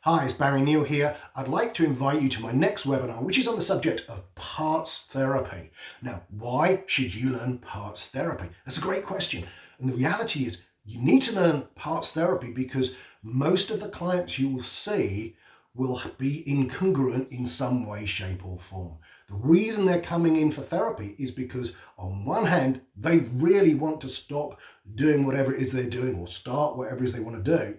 Hi, it's Barry Neal here. I'd like to invite you to my next webinar, which is on the subject of parts therapy. Now, why should you learn parts therapy? That's a great question. And the reality is you need to learn parts therapy because most of the clients you will see will be incongruent in some way, shape or form. The reason they're coming in for therapy is because on one hand, they really want to stop doing whatever it is they're doing or start whatever it is they want to do.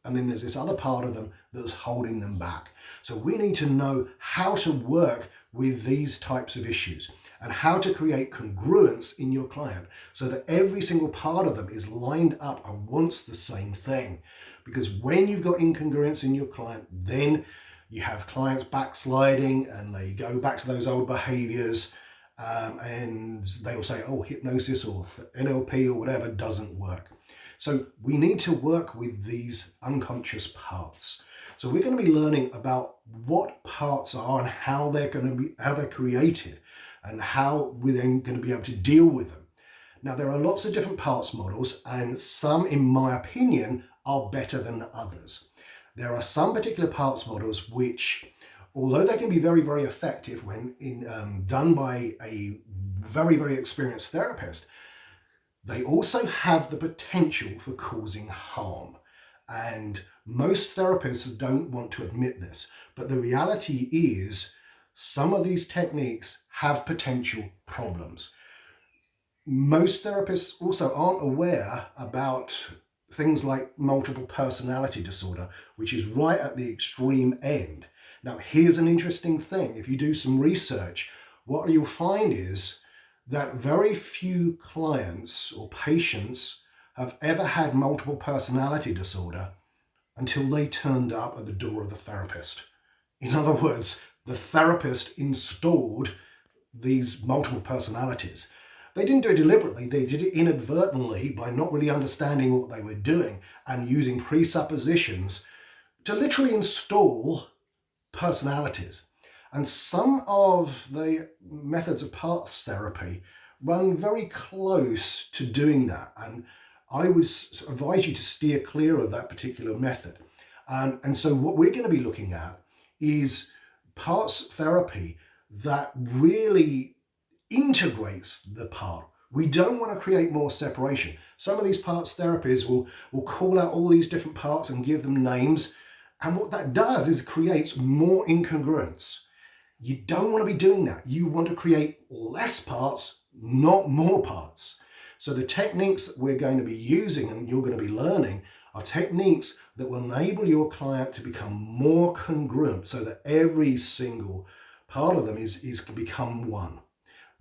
And then there's this other part of them that's holding them back. So we need to know how to work with these types of issues and how to create congruence in your client so that every single part of them is lined up and wants the same thing. Because when you've got incongruence in your client, then you have clients backsliding and they go back to those old behaviors and they will say, oh, hypnosis or NLP or whatever doesn't work. So we need to work with these unconscious parts. So we're going to be learning about what parts are and how they're created and how we're then going to be able to deal with them. Now, there are lots of different parts models, and some, in my opinion, are better than others. There are some particular parts models which, although they can be very, very effective when done by a very, very experienced therapist, they also have the potential for causing harm. And most therapists don't want to admit this, but the reality is some of these techniques have potential problems. Most therapists also aren't aware about things like multiple personality disorder, which is right at the extreme end. Now, here's an interesting thing. If you do some research, what you'll find is that very few clients or patients have ever had multiple personality disorder until they turned up at the door of the therapist. In other words, the therapist installed these multiple personalities. They didn't do it deliberately, they did it inadvertently by not really understanding what they were doing and using presuppositions to literally install personalities. And some of the methods of parts therapy run very close to doing that. And I would advise you to steer clear of that particular method. And so what we're going to be looking at is parts therapy that really integrates the part. We don't want to create more separation. Some of these parts therapies will call out all these different parts and give them names. And what that does is creates more incongruence. You don't want to be doing that. You want to create less parts, not more parts. So the techniques that we're going to be using and you're going to be learning are techniques that will enable your client to become more congruent so that every single part of them is become one.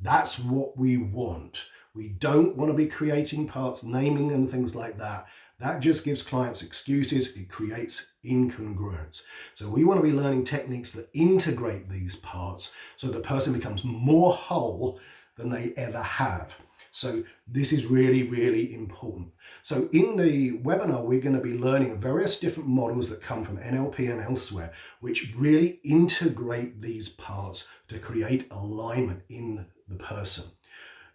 That's what we want. We don't want to be creating parts, naming and things like that. That just gives clients excuses. It creates incongruence. So we want to be learning techniques that integrate these parts so the person becomes more whole than they ever have. So this is really, really important. So in the webinar, we're going to be learning various different models that come from NLP and elsewhere, which really integrate these parts to create alignment in the person.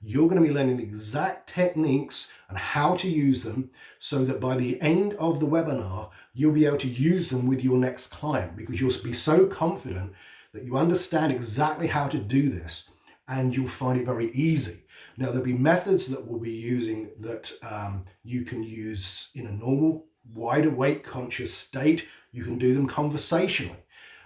You're going to be learning the exact techniques and how to use them so that by the end of the webinar, you'll be able to use them with your next client because you'll be so confident that you understand exactly how to do this and you'll find it very easy. Now, there'll be methods that we'll be using that you can use in a normal, wide awake, conscious state. You can do them conversationally.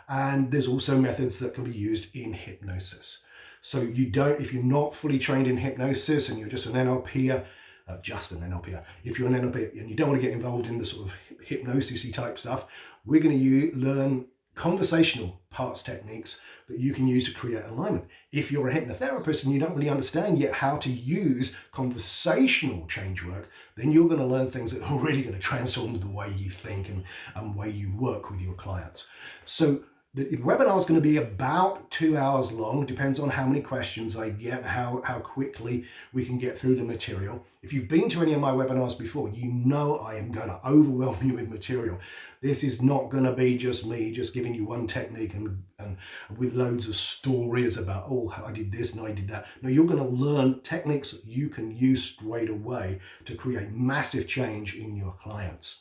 And there's also methods that can be used in hypnosis. So if you're not fully trained in hypnosis and you're just an NLPer, if you're an NLPer and you don't want to get involved in the sort of hypnosis-y type stuff, we're going to learn conversational parts techniques that you can use to create alignment. If you're a hypnotherapist and you don't really understand yet how to use conversational change work, then you're going to learn things that are really going to transform the way you think and way you work with your clients. So the webinar is going to be about 2 hours long, depends on how many questions I get, how quickly we can get through the material. If you've been to any of my webinars before, you know I am going to overwhelm you with material. This is not going to be just me just giving you one technique and with loads of stories about, oh, I did this and I did that. No, you're going to learn techniques that you can use straight away to create massive change in your clients.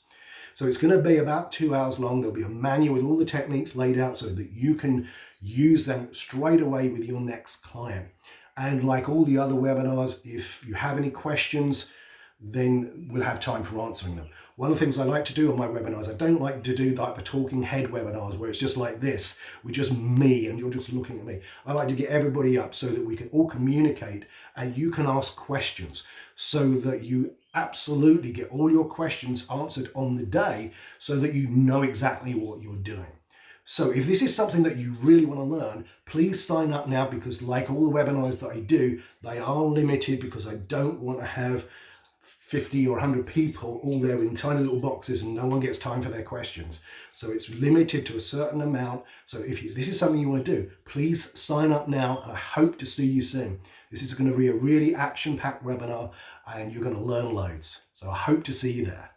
So it's going to be about 2 hours long. There'll be a manual with all the techniques laid out so that you can use them straight away with your next client. And like all the other webinars, if you have any questions, then we'll have time for answering them. One of the things I like to do on my webinars, I don't like to do like the talking head webinars where it's just like this, with just me and you're just looking at me. I like to get everybody up so that we can all communicate and you can ask questions so that you absolutely get all your questions answered on the day so that you know exactly what you're doing. So if this is something that you really want to learn, please sign up now, because like all the webinars that I do, they are limited because I don't want to have 50 or 100 people all there in tiny little boxes and no one gets time for their questions. So it's limited to a certain amount. So if this is something you want to do, please sign up now, and I hope to see you soon. This is going to be a really action-packed webinar and you're going to learn loads. So I hope to see you there.